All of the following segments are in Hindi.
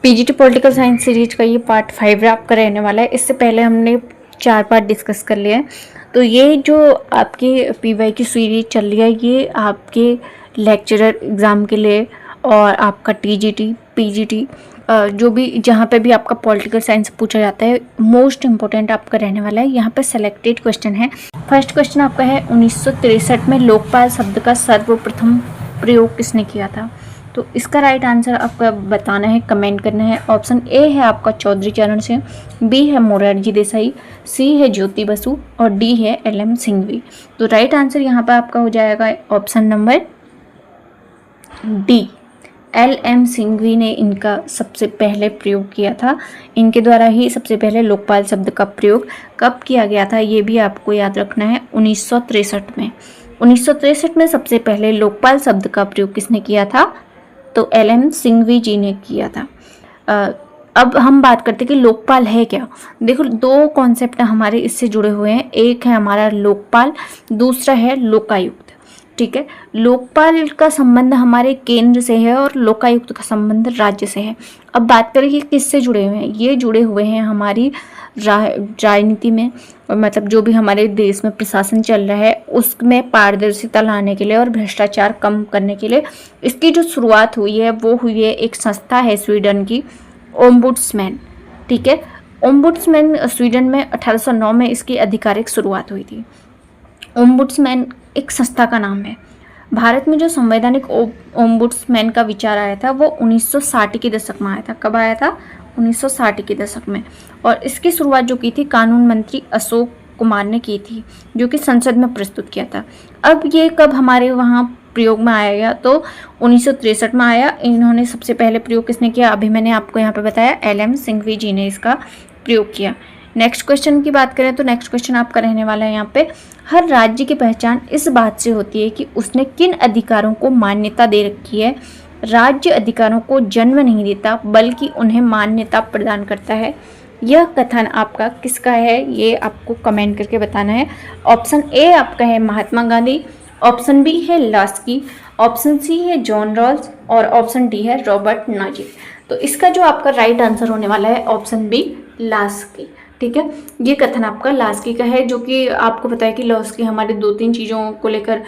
पीजीटी पॉलिटिकल साइंस सीरीज का ये पार्ट 5 आपका रहने वाला है। इससे पहले हमने 4 पार्ट डिस्कस कर लिए हैं। तो ये जो आपकी पीवाई की सीरीज चल रही है, ये आपके लेक्चरर एग्ज़ाम के लिए और आपका टीजीटी पीजीटी जो भी जहाँ पे भी आपका पॉलिटिकल साइंस पूछा जाता है, मोस्ट इम्पोर्टेंट आपका रहने वाला है। यहाँ पे सेलेक्टेड क्वेश्चन है। फर्स्ट क्वेश्चन आपका है 1963 में लोकपाल शब्द का सर्वप्रथम प्रयोग किसने किया था? तो इसका राइट आंसर आपका बताना है, कमेंट करना है। ऑप्शन ए है आपका चौधरी चरण सिंह, बी है मोरारजी देसाई, सी है ज्योति बसु और डी है एल.एम. सिंघवी। तो राइट आंसर यहाँ पर आपका हो जाएगा option number D, LM. Singhvi ने इनका सबसे पहले प्रयोग किया था। इनके द्वारा ही सबसे पहले लोकपाल शब्द का प्रयोग कब किया गया था, ये भी आपको याद रखना है, 1963 में। 1963 में सबसे पहले लोकपाल शब्द का प्रयोग किसने किया था? तो एल.एम. सिंघवी जी ने किया था। अब हम बात करते हैं कि लोकपाल है क्या। देखो, दो कॉन्सेप्ट हमारे इससे जुड़े हुए हैं। एक है हमारा लोकपाल, दूसरा है लोकायुक्त। ठीक है, लोकपाल का संबंध हमारे केंद्र से है और लोकायुक्त का संबंध राज्य से है। अब बात करें कि किससे जुड़े हुए हैं। ये जुड़े हुए हैं हमारी राजनीति में, मतलब जो भी हमारे देश में प्रशासन चल रहा है उसमें पारदर्शिता लाने के लिए और भ्रष्टाचार कम करने के लिए। इसकी जो शुरुआत हुई है वो हुई है, एक संस्था है स्वीडन की, ओम्बुड्समैन। ठीक है, ओम्बुड्समैन स्वीडन में 1809 में इसकी आधिकारिक शुरुआत हुई थी। ओम्बुड्समैन एक संस्था का नाम है। भारत में जो संवैधानिक ओम्बुड्समैन का विचार आया था वो 1960 के दशक में आया था। कब आया था? 1960 के दशक में। और इसकी शुरुआत जो की थी कानून मंत्री अशोक कुमार ने की थी, जो कि संसद में प्रस्तुत किया था। अब ये कब हमारे वहाँ प्रयोग में आया? तो 1963 में आया। इन्होंने सबसे पहले प्रयोग किसने किया? अभी मैंने आपको यहाँ पे बताया, एल.एम. सिंघवी जी ने इसका प्रयोग किया। नेक्स्ट क्वेश्चन की बात करें तो नेक्स्ट क्वेश्चन आपका रहने वाला है यहाँ पे, हर राज्य की पहचान इस बात से होती है कि उसने किन अधिकारों को मान्यता दे रखी है। राज्य अधिकारों को जन्म नहीं देता बल्कि उन्हें मान्यता प्रदान करता है। यह कथन आपका किसका है, ये आपको कमेंट करके बताना है। ऑप्शन ए आपका है महात्मा गांधी, ऑप्शन बी है लास्की, ऑप्शन सी है जॉन रॉल्स और ऑप्शन डी है रॉबर्ट नाजिर। तो इसका जो आपका राइट आंसर होने वाला है ऑप्शन बी, लास्की। ठीक है, ये कथन आपका लास्की का है, जो कि आपको पता है कि लास्की हमारे 2-3 चीज़ों को लेकर,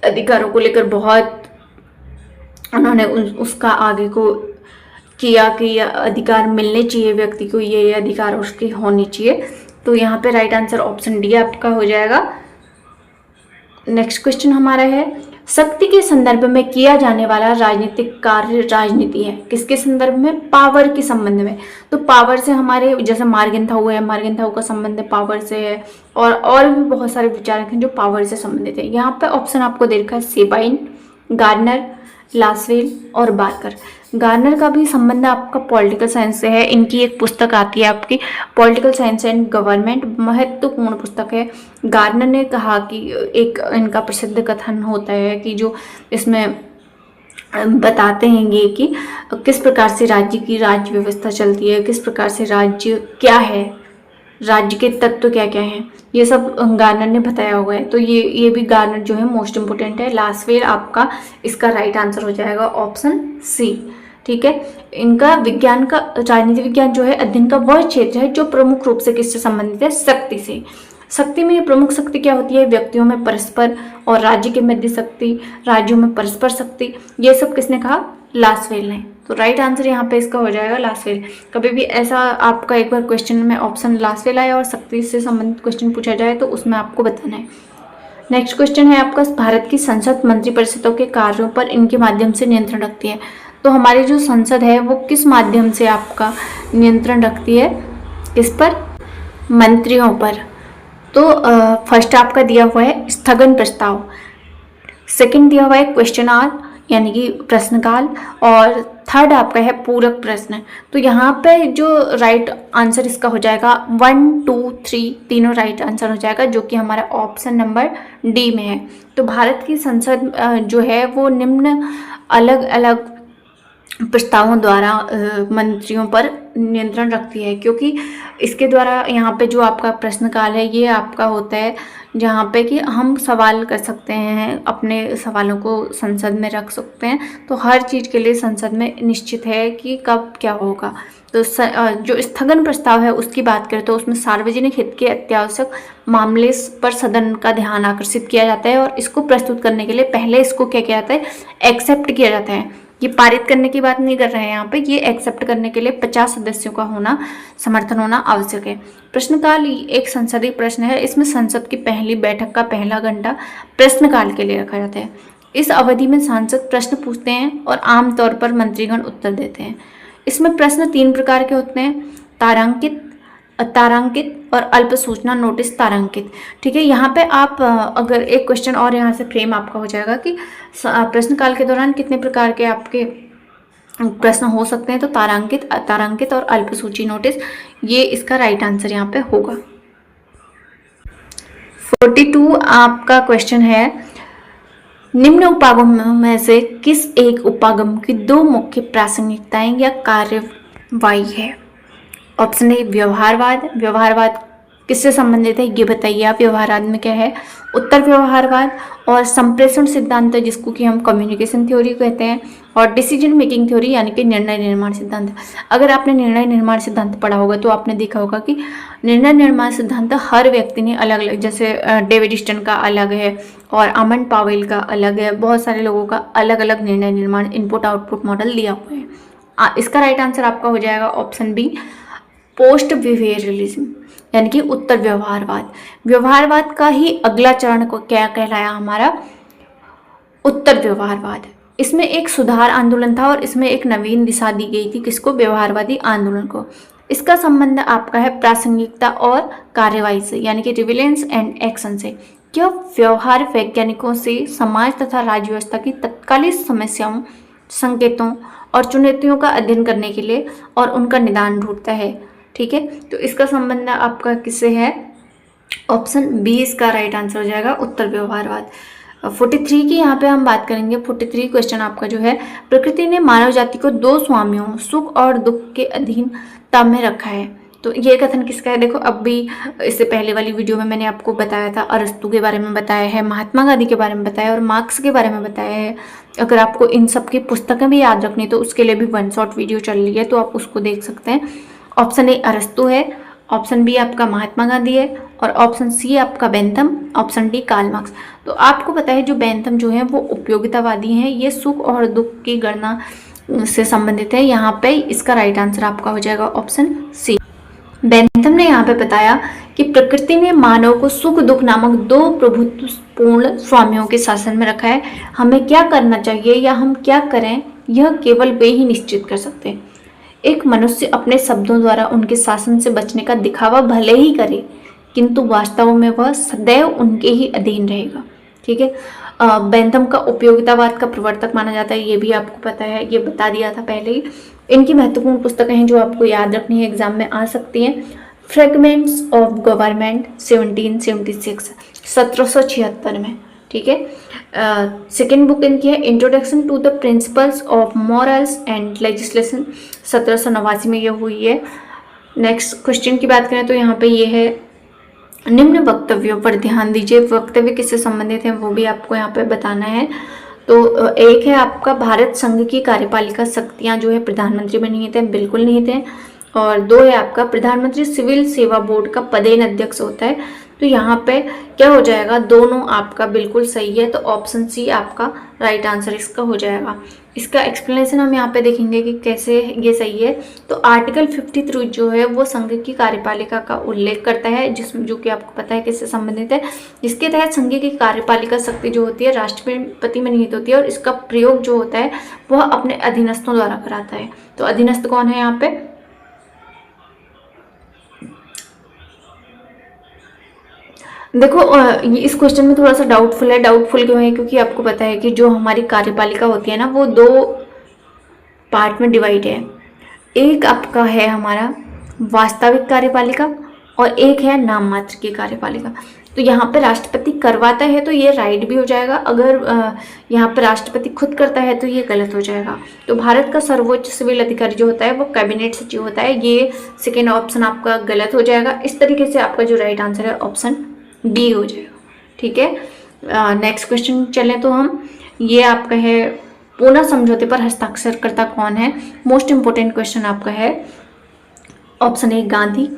अधिकारों को लेकर बहुत उन्होंने उसका आगे को किया कि यह अधिकार मिलने चाहिए व्यक्ति को, ये अधिकार उसके होने चाहिए। तो यहाँ पे राइट आंसर ऑप्शन डी आपका हो जाएगा। नेक्स्ट क्वेश्चन हमारा है, शक्ति के संदर्भ में किया जाने वाला राजनीतिक कार्य राजनीति है। किसके संदर्भ में? पावर के संबंध में। तो पावर से हमारे जैसे मार्गेंथाउ है, मार्गेंथाउ का संबंध पावर से है, और भी बहुत सारे विचारक हैं जो पावर से संबंधित है। यहाँ पे ऑप्शन आपको दे रखा है सेबाइन, गार्नर, लासवेल और बार्कर। गार्नर का भी संबंध आपका पॉलिटिकल साइंस से है। इनकी एक पुस्तक आती है आपकी पॉलिटिकल साइंस एंड गवर्नमेंट, महत्वपूर्ण पुस्तक है। गार्नर ने कहा कि एक इनका प्रसिद्ध कथन होता है कि जो इसमें बताते हैं ये कि किस प्रकार से राज्य की राज्य व्यवस्था चलती है, किस प्रकार से राज्य क्या है, राज्य के तत्व क्या क्या हैं, ये सब गार्नर ने बताया हुआ है। तो ये भी गार्नर जो है मोस्ट इम्पोर्टेंट है। लासवेल आपका इसका राइट आंसर हो जाएगा ऑप्शन सी। ठीक है, इनका विज्ञान का, राजनीति विज्ञान जो है अध्ययन का वह क्षेत्र है जो प्रमुख रूप से किससे संबंधित है? शक्ति से। शक्ति में प्रमुख शक्ति क्या होती है? व्यक्तियों में परस्पर और राज्य के मध्य शक्ति, राज्यों में परस्पर शक्ति। ये सब किसने कहा? लासवेल ने। तो राइट आंसर यहाँ पे इसका हो जाएगा लासवेल। कभी भी ऐसा आपका एक बार क्वेश्चन में ऑप्शन लासवेल आए और शक्ति से संबंधित क्वेश्चन पूछा जाए तो उसमें आपको बताना है। नेक्स्ट क्वेश्चन है आपका, भारत की संसद मंत्रिपरिषदों के कार्यों पर इनके माध्यम से नियंत्रण रखती है। तो हमारी जो संसद है वो किस माध्यम से आपका नियंत्रण रखती है? किस पर? मंत्रियों पर। तो फर्स्ट आपका दिया हुआ है स्थगन प्रस्ताव, सेकंड दिया हुआ है क्वेश्चन आवर यानी कि प्रश्नकाल, और थर्ड आपका है पूरक प्रश्न। तो यहाँ पे जो राइट आंसर इसका हो जाएगा 1, 2, 3 तीनों राइट आंसर हो जाएगा, जो कि हमारा ऑप्शन नंबर डी में है। तो भारत की संसद जो है वो निम्न अलग अलग प्रस्तावों द्वारा मंत्रियों पर नियंत्रण रखती है, क्योंकि इसके द्वारा यहाँ पे जो आपका प्रश्नकाल है ये आपका होता है जहाँ पे कि हम सवाल कर सकते हैं, अपने सवालों को संसद में रख सकते हैं। तो हर चीज़ के लिए संसद में निश्चित है कि कब क्या होगा। तो जो स्थगन प्रस्ताव है उसकी बात करें तो उसमें सार्वजनिक हित के अत्यावश्यक मामले पर सदन का ध्यान आकर्षित किया जाता है और इसको प्रस्तुत करने के लिए पहले इसको क्या किया जाता है, एक्सेप्ट किया जाता है। ये पारित करने की बात नहीं कर रहे हैं यहाँ पे, ये एक्सेप्ट करने के लिए 50 सदस्यों का होना, समर्थन होना आवश्यक है। प्रश्नकाल एक संसदीय प्रश्न है, इसमें संसद की पहली बैठक का पहला घंटा प्रश्नकाल के लिए रखा जाता है। इस अवधि में सांसद प्रश्न पूछते हैं और आमतौर पर मंत्रीगण उत्तर देते हैं। इसमें प्रश्न 3 प्रकार के होते हैं, तारांकित, तारांकित और अल्प सूचना नोटिस तारांकित। ठीक है, यहाँ पे आप अगर एक क्वेश्चन और यहाँ से फ्रेम आपका हो जाएगा कि प्रश्नकाल के दौरान कितने प्रकार के आपके प्रश्न हो सकते हैं, तो तारांकित, अतारांकित और अल्प सूची नोटिस, ये इसका राइट आंसर यहाँ पे होगा। 42 आपका क्वेश्चन है, निम्न उपागमों में से किस एक उपागम की 2 मुख्य प्रासंगिकताएं या कार्यवाही है। Option A व्यवहारवाद। व्यवहारवाद किससे संबंधित है ये बताइए आप। व्यवहारवाद में क्या है, उत्तर व्यवहारवाद और संप्रेषण सिद्धांत जिसको कि हम कम्युनिकेशन थ्योरी कहते हैं, और डिसीजन मेकिंग थ्योरी यानी कि निर्णय निर्माण सिद्धांत। अगर आपने निर्णय निर्माण सिद्धांत पढ़ा होगा तो आपने देखा होगा कि निर्णय निर्माण सिद्धांत हर व्यक्ति ने अलग अलग, जैसे डेविड स्टन का अलग है और अमन पावेल का अलग है, बहुत सारे लोगों का अलग अलग निर्णय निर्माण इनपुट आउटपुट मॉडल दिया हुआ है। इसका राइट आंसर आपका हो जाएगा ऑप्शन बी, पोस्ट बिहेवियरलिज्म यानी कि उत्तर व्यवहारवाद। व्यवहारवाद का ही अगला चरण को क्या कहलाया हमारा, उत्तर व्यवहारवाद। इसमें एक सुधार आंदोलन था और इसमें एक नवीन दिशा दी गई थी, किसको, व्यवहारवादी आंदोलन को। इसका संबंध आपका है प्रासंगिकता और कार्यवाही से यानी कि रिविलेंस एंड एक्शन से। यह व्यवहार वैज्ञानिकों से समाज तथा राज्य व्यवस्था की तत्कालीन समस्याओं, संकेतों और चुनौतियों का अध्ययन करने के लिए और उनका निदान ढूंढता है। ठीक है, तो इसका संबंध आपका किससे है, ऑप्शन बी इसका राइट आंसर हो जाएगा, उत्तर व्यवहारवाद। 43 की यहाँ पे हम बात करेंगे। 43 क्वेश्चन आपका जो है, प्रकृति ने मानव जाति को 2 स्वामियों सुख और दुख के अधीनता में रखा है। तो ये कथन किसका है, देखो अब भी इससे पहले वाली वीडियो में मैंने आपको बताया था, अरस्तु के बारे में बताया है, महात्मा गांधी के बारे में बताया और मार्क्स के बारे में बताया है। अगर आपको इन सब की पुस्तकें भी याद रखनी तो उसके लिए भी 1 शॉट वीडियो चल रही है, तो आप उसको देख सकते हैं। ऑप्शन ए अरस्तु है, ऑप्शन बी आपका महात्मा गांधी है और ऑप्शन सी आपका Bentham, option D Karl Marx. तो आपको पता है जो बेंथम जो है वो उपयोगितावादी हैं, ये सुख और दुख की गणना से संबंधित है। यहाँ पे इसका राइट आंसर आपका हो जाएगा ऑप्शन सी। बेंथम ने यहाँ पे बताया कि प्रकृति ने मानव को सुख दुख नामक 2 प्रभुत्वपूर्ण स्वामियों के शासन में रखा है। हमें क्या करना चाहिए या हम क्या करें यह केवल वे ही निश्चित कर सकते हैं। एक मनुष्य अपने शब्दों द्वारा उनके शासन से बचने का दिखावा भले ही करे, किंतु वास्तव में वह सदैव उनके ही अधीन रहेगा। ठीक है, बेंथम का उपयोगितावाद का प्रवर्तक माना जाता है, ये भी आपको पता है, ये बता दिया था पहले ही। इनकी महत्वपूर्ण पुस्तकें हैं जो आपको याद रखनी है, एग्जाम में आ सकती हैं। फ्रेगमेंट्स ऑफ गवर्नमेंट 1776 1776 में। ठीक है, सेकेंड बुक इनकी है introduction to the principles of morals and legislation 1789 में ये हुई है। नेक्स्ट क्वेश्चन की बात करें तो यहाँ पे ये है, निम्न वक्तव्यों पर ध्यान दीजिए। वक्तव्य किससे संबंधित है वो भी आपको यहाँ पे बताना है। तो एक है आपका भारत संघ की कार्यपालिका शक्तियाँ जो है प्रधानमंत्री में निहित है, बिल्कुल निहित है। और 2 है आपका प्रधानमंत्री सिविल सेवा बोर्ड का पदेन अध्यक्ष होता है। तो यहाँ पे क्या हो जाएगा, दोनों आपका बिल्कुल सही है, तो ऑप्शन सी आपका राइट आंसर इसका हो जाएगा। इसका एक्सप्लेनेशन हम यहाँ पे देखेंगे कि कैसे ये सही है। तो आर्टिकल 53 जो है वो संघ की कार्यपालिका का उल्लेख करता है, जिसमें जो कि आपको पता है किससे संबंधित है, जिसके तहत संघ की कार्यपालिका शक्ति जो होती है राष्ट्रपति में निहित होती है और इसका प्रयोग जो होता है वह अपने अधीनस्थों द्वारा कराता है। तो अधीनस्थ कौन है यहाँ पे, देखो इस क्वेश्चन में थोड़ा सा डाउटफुल है। डाउटफुल क्यों है, क्योंकि आपको पता है कि जो हमारी कार्यपालिका होती है ना वो 2 पार्ट में डिवाइड है। एक आपका है हमारा वास्तविक कार्यपालिका और एक है नाम मात्र की कार्यपालिका। तो यहाँ पे राष्ट्रपति करवाता है तो ये राइट भी हो जाएगा, अगर यहाँ पे राष्ट्रपति खुद करता है तो ये गलत हो जाएगा। तो भारत का सर्वोच्च सिविल अधिकारी जो होता है वो कैबिनेट सचिव होता है, ये सेकेंड ऑप्शन आपका गलत हो जाएगा। इस तरीके से आपका जो राइट आंसर है ऑप्शन बी हो जाएगा। ठीक है, नेक्स्ट क्वेश्चन चलें तो हम, ये आपका है पूना समझौते पर हस्ताक्षरकर्ता कौन है। मोस्ट इंपोर्टेंट क्वेश्चन आपका है। Option A Gandhi,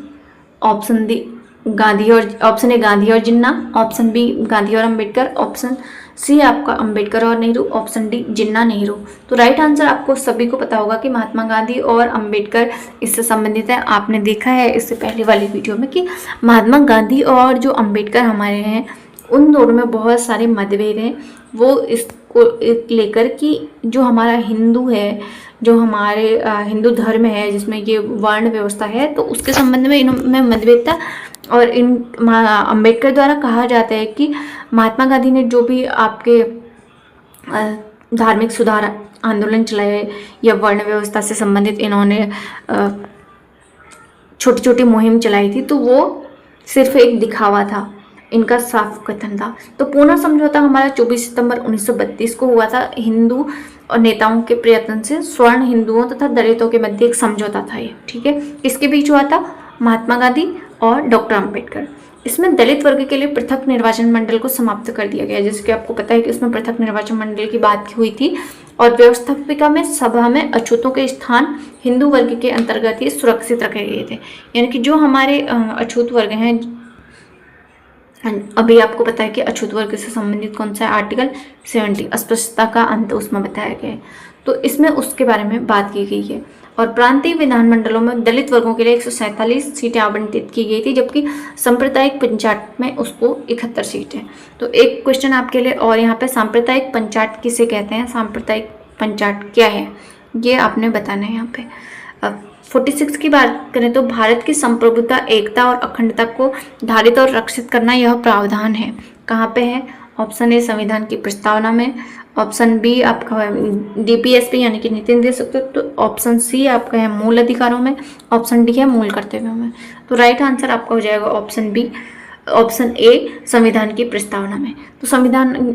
option D Gandhi और ऑप्शन ए गांधी और जिन्ना, ऑप्शन बी गांधी और अंबेडकर, ऑप्शन सी आपका अंबेडकर और नेहरू, ऑप्शन डी जिन्ना नेहरू। तो राइट आंसर आपको सभी को पता होगा कि महात्मा गांधी और अंबेडकर इससे संबंधित है। आपने देखा है इससे पहले वाली वीडियो में कि महात्मा गांधी और जो अंबेडकर हमारे हैं उन दोनों में बहुत सारे मतभेद हैं। वो इसको लेकर कि जो हमारा हिंदू है, जो हमारे हिंदू धर्म है जिसमें ये वर्ण व्यवस्था है, तो उसके संबंध में इनमें मतभेद था। और इन अंबेडकर द्वारा कहा जाता है कि महात्मा गांधी ने जो भी आपके धार्मिक सुधार आंदोलन चलाए या वर्ण व्यवस्था से संबंधित इन्होंने छोटी छोटी मुहिम चलाई थी, तो वो सिर्फ एक दिखावा था, इनका साफ कथन था। तो पूना समझौता हमारा 24 सितंबर 1932 को हुआ था। हिंदू और नेताओं के प्रयत्न से स्वर्ण हिंदुओं तथा दलितों के मध्य एक समझौता था ये। ठीक है, किसके बीच हुआ था? महात्मा गांधी और डॉक्टर अंबेडकर। इसमें दलित वर्ग के लिए पृथक निर्वाचन मंडल को समाप्त कर दिया गया, जैसे कि आपको पता है कि इसमें पृथक निर्वाचन मंडल की बात हुई थी। और व्यवस्थापिका में सभा में अछूतों के स्थान हिंदू वर्ग के अंतर्गत ही सुरक्षित रखे गए थे। यानी कि जो हमारे अछूत वर्ग हैं, अभी आपको पता है कि अछूत वर्ग से संबंधित कौन सा है, आर्टिकल 70, अस्पृश्यता का अंत उसमें बताया गया है। तो इसमें उसके बारे में बात की गई है। और प्रांतीय विधानमंडलों में दलित वर्गों के लिए 147 सीटें आवंटित की गई थी, जबकि सांप्रदायिक पंचायत में उसको 71 सीटें। तो एक क्वेश्चन आपके लिए और यहाँ पे, सांप्रदायिक पंचायत किसे कहते हैं, सांप्रदायिक पंचायत क्या है, ये आपने बताना है यहाँ पे। 46 की बात करें तो भारत की संप्रभुता, एकता और अखंडता को धारित और रक्षित करना यह प्रावधान है। कहाँ पे है? ऑप्शन ए संविधान की प्रस्तावना में, ऑप्शन बी आपका है डीपीएसपी यानी कि नीति निर्देशक, तो ऑप्शन सी आपका है मूल अधिकारों में, ऑप्शन डी है मूल कर्तव्यों में। तो राइट आंसर आपका हो जाएगा ऑप्शन बी, ऑप्शन ए संविधान की प्रस्तावना में। तो संविधान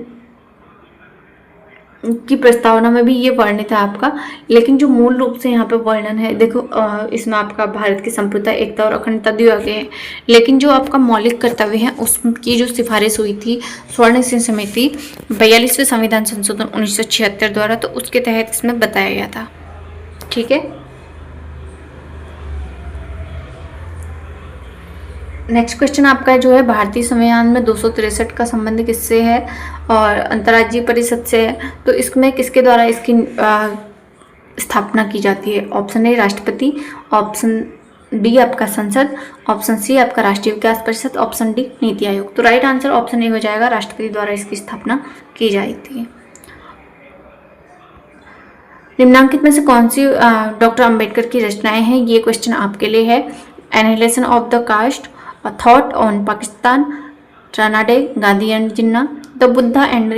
की प्रस्तावना में भी ये वर्णित है आपका, लेकिन जो मूल रूप से यहाँ पे वर्णन है, देखो इसमें आपका भारत की संप्रभुता, एकता और अखंडता दिया गया है, लेकिन जो आपका मौलिक कर्तव्य है उसकी जो सिफारिश हुई थी स्वर्ण सिंह समिति 42वें संविधान संशोधन 1976 द्वारा, तो उसके तहत इसमें बताया गया था। ठीक है, नेक्स्ट क्वेश्चन आपका जो है, भारतीय संविधान में 263 का संबंध किससे है और अंतर्राज्यीय परिषद से है। तो इसमें किसके द्वारा इसकी स्थापना की जाती है? ऑप्शन ए राष्ट्रपति, ऑप्शन बी आपका संसद, ऑप्शन सी आपका राष्ट्रीय विकास परिषद, ऑप्शन डी नीति आयोग। तो राइट आंसर ऑप्शन ए हो जाएगा, राष्ट्रपति द्वारा इसकी स्थापना की जाती है। निम्नांकित में से कौन सी डॉक्टर अंबेडकर की रचनाएं हैं? ये क्वेश्चन आपके लिए है। Analysis of the caste, A Thought on Pakistan, Ranade, Gandhi and Jinnah, the Buddha and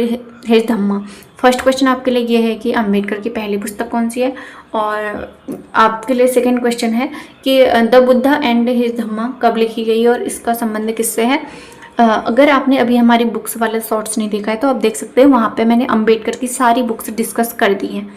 his Dhamma. First question आपके लिए ये है कि अंबेडकर की पहली पुस्तक कौन सी है, और आपके लिए सेकंड क्वेश्चन है कि द बुद्धा एंड हिज धम्मा कब लिखी गई और इसका संबंध किससे है। अगर आपने अभी हमारी बुक्स वाले शॉर्ट्स नहीं देखा है तो आप देख सकते हैं, वहाँ पे मैंने अंबेडकर की सारी बुक्स डिस्कस कर दी हैं।